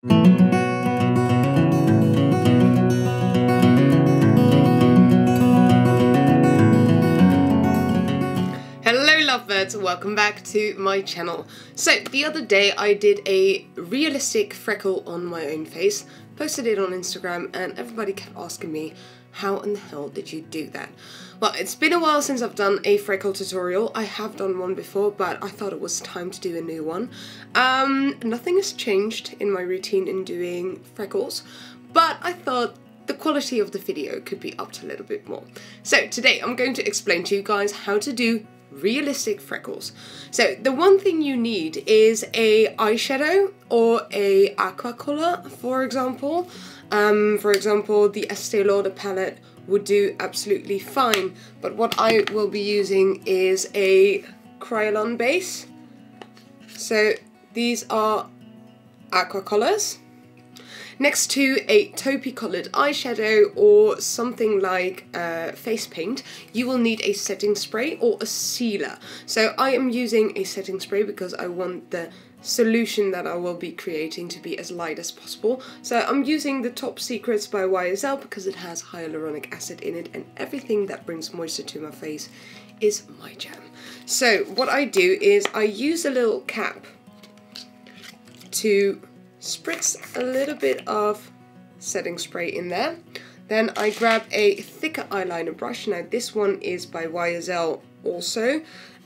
Hello lovebirds, welcome back to my channel. So the other day I did a realistic freckle on my own face, posted it on Instagram, and everybody kept asking me, how in the hell did you do that? Well, it's been a while since I've done a freckle tutorial. I have done one before, but I thought it was time to do a new one. Nothing has changed in my routine in doing freckles, but I thought the quality of the video could be upped a little bit more. So today I'm going to explain to you guys how to do realistic freckles. So the one thing you need is a eyeshadow or a aqua color, for example. The Estee Lauder palette would do absolutely fine, but what I will be using is a KRYOLAN base. So these are aqua colors. Next to a taupey coloured eyeshadow or something like Facepaint, you will need a setting spray or a sealer. So I am using a setting spray because I want the solution that I will be creating to be as light as possible. So I'm using the Top Secrets by YSL because it has hyaluronic acid in it, and everything that brings moisture to my face is my jam. So what I do is I use a little cap to spritz a little bit of setting spray in there. Then I grab a thicker eyeliner brush. Now this one is by YSL also.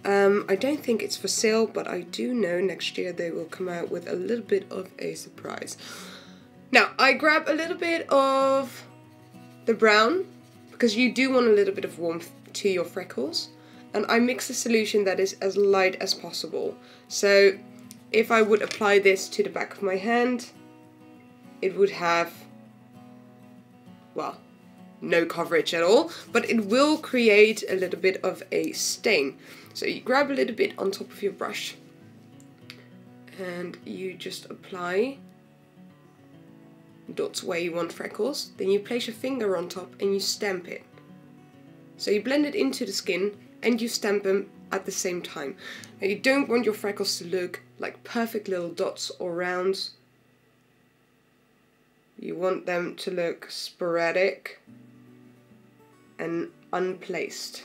I don't think it's for sale, but I do know next year they will come out with a little bit of a surprise. Now I grab a little bit of the brown because you do want a little bit of warmth to your freckles, and I mix a solution that is as light as possible. So if I would apply this to the back of my hand, it would have, well, no coverage at all, but it will create a little bit of a stain. So you grab a little bit on top of your brush and you just apply dots where you want freckles. Then you place your finger on top and you stamp it. So you blend it into the skin and you stamp them at the same time. Now you don't want your freckles to look like perfect little dots or rounds. You want them to look sporadic and unplaced.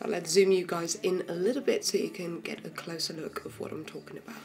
Now let's zoom you guys in a little bit so you can get a closer look of what I'm talking about.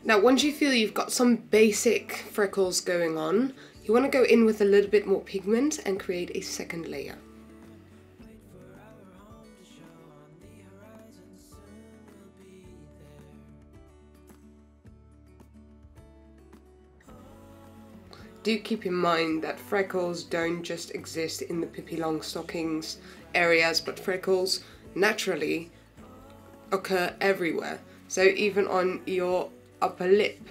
Now once you feel you've got some basic freckles going on, you want to go in with a little bit more pigment and create a second layer. Do keep in mind that freckles don't just exist in the Pippi Longstockings areas, but freckles naturally occur everywhere. So even on your upper lip.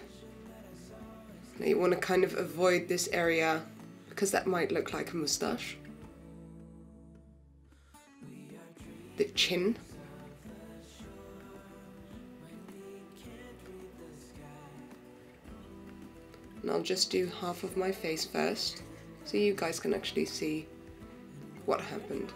Now you want to kind of avoid this area because that might look like a moustache. The chin. And I'll just do half of my face first so you guys can actually see what happened.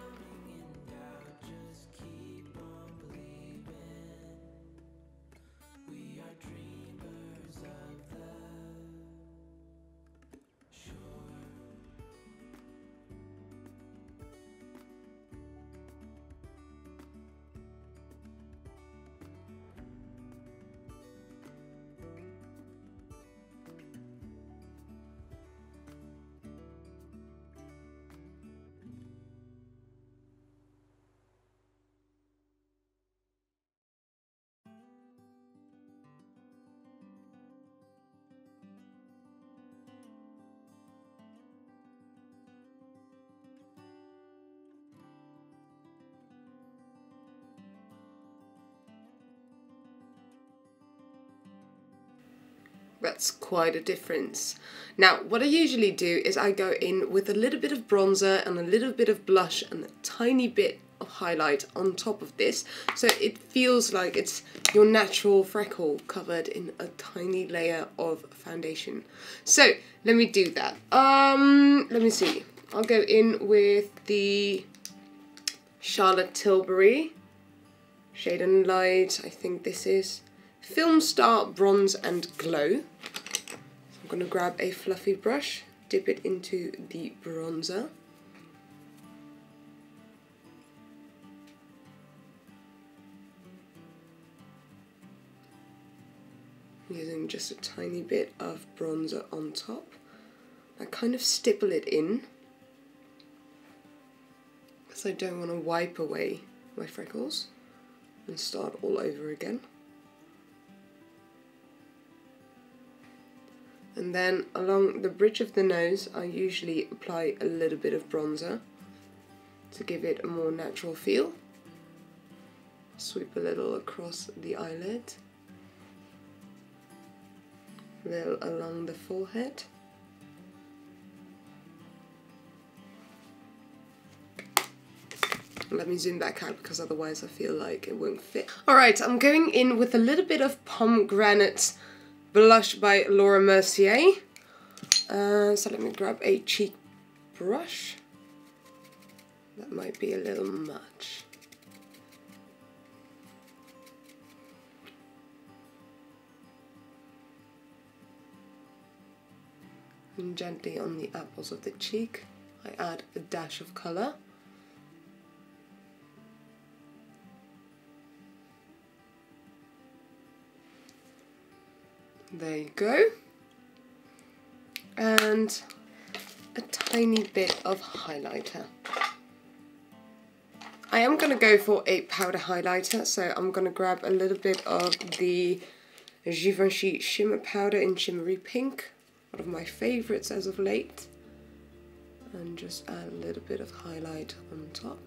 That's quite a difference. Now, what I usually do is I go in with a little bit of bronzer and a little bit of blush and a tiny bit of highlight on top of this, so it feels like it's your natural freckle covered in a tiny layer of foundation. So let me do that. Let me see. I'll go in with the Charlotte Tilbury Shade and Light. I think this is FILMSTAR Bronze and Glow. I'm going to grab a fluffy brush, dip it into the bronzer. Using just a tiny bit of bronzer on top. I kind of stipple it in because I don't want to wipe away my freckles and start all over again. And then along the bridge of the nose I usually apply a little bit of bronzer to give it a more natural feel. Sweep a little across the eyelid, a little along the forehead. Let me zoom back out because otherwise I feel like it won't fit. Alright, I'm going in with a little bit of Pomegranate blush by Laura Mercier. So let me grab a cheek brush. That might be a little much. And gently on the apples of the cheek, I add a dash of colour. There you go. And a tiny bit of highlighter. I am going to go for a powder highlighter, so I'm going to grab a little bit of the Givenchy shimmer powder in Shimmery Pink, one of my favourites as of late, and just add a little bit of highlight on top.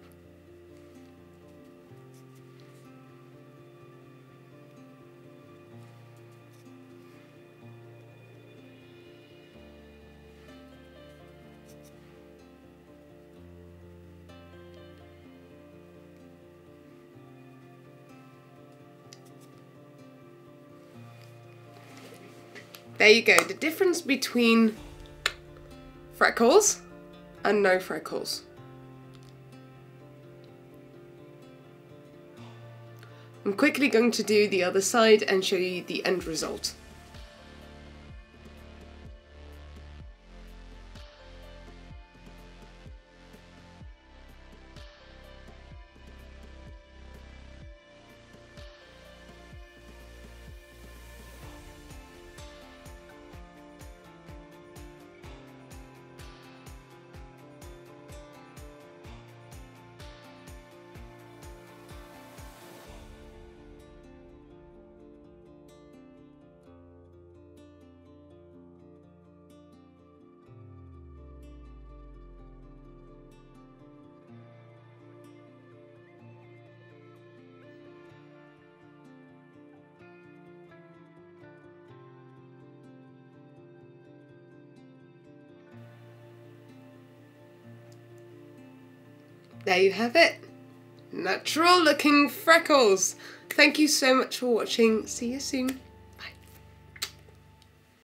There you go, the difference between freckles and no freckles. I'm quickly going to do the other side and show you the end result. There you have it. Natural looking freckles. Thank you so much for watching. See you soon.